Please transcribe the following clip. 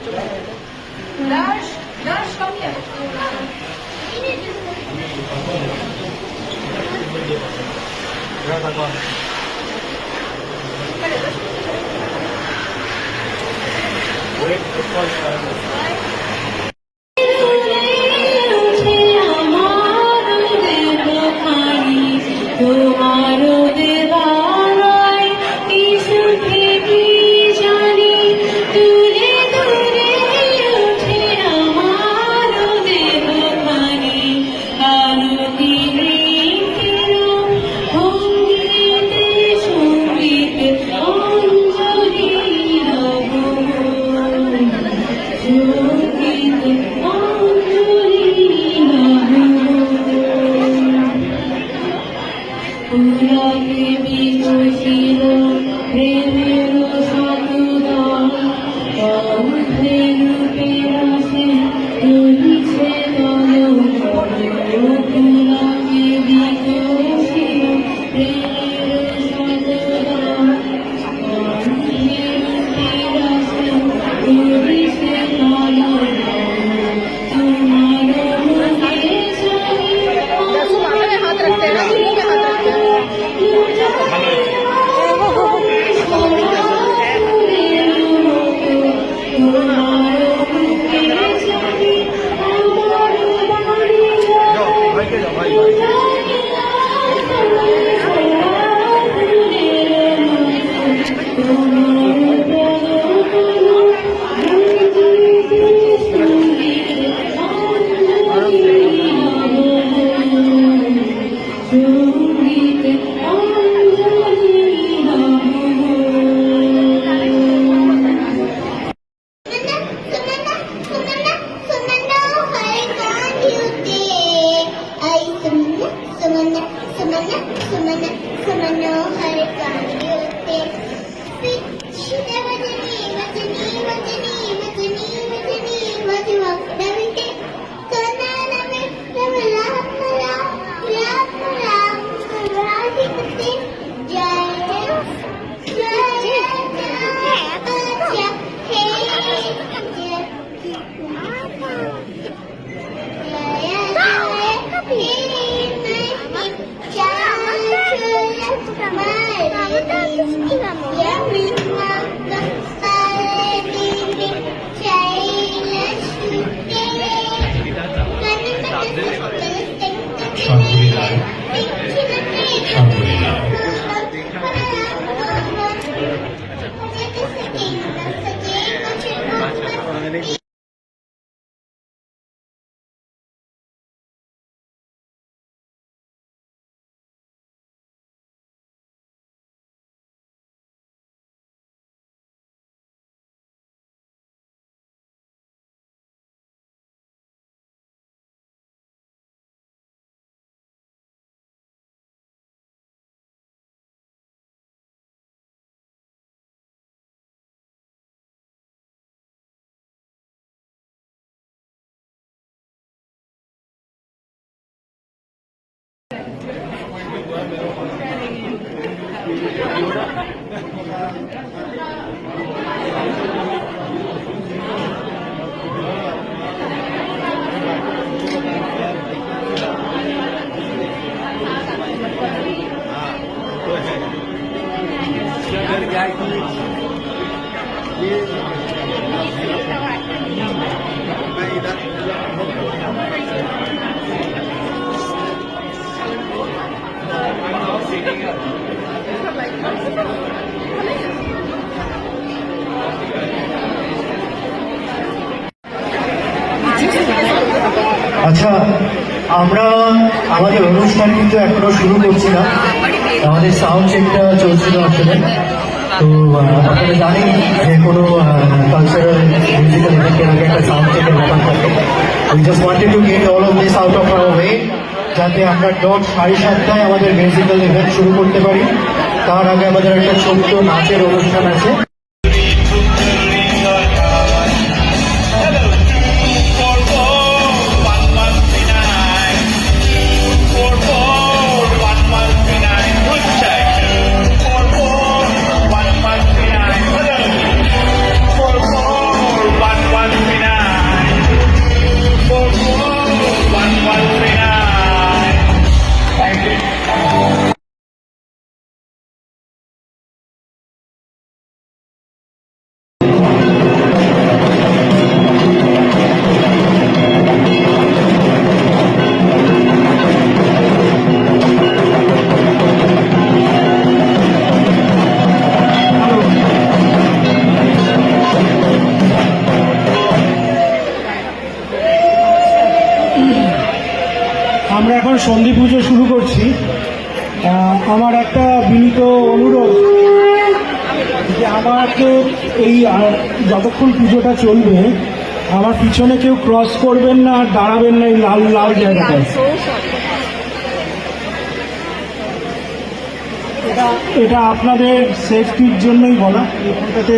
Lars, come here. আচ্ছা, আমরা আমাদের অনুষ্ঠান কিন্তু এখনো শুরু করছি না, আমাদের সাউন্ড চেকটা চলছিল আসলে। তো আপনারা জানেন যে কোনো কালচারাল মিউজিক্যাল ইভেন্টের আগে একটা সাউন্ড চেকের ব্যাপার থাকে। We just wanted to get all of this out of our way, যাতে আমরা ডট 7:30টায় আমাদের মিউজিক্যাল ইভেন্ট শুরু করতে পারি। তার আগে আমাদের একটা ছোট্ট নাচের অনুষ্ঠান আছে। আমরা এখন সন্ধি পুজো শুরু করছি। আমার একটা বিনীত অনুরোধ যে আমাকে এই যতক্ষণ পুজোটা চলবে আমার পিছনে কেউ ক্রস করবেন না আর দাঁড়াবেন না এই লাল লাল জায়গাটায়। এটা আপনাদের সেফটির জন্যই বলা। এখানটাতে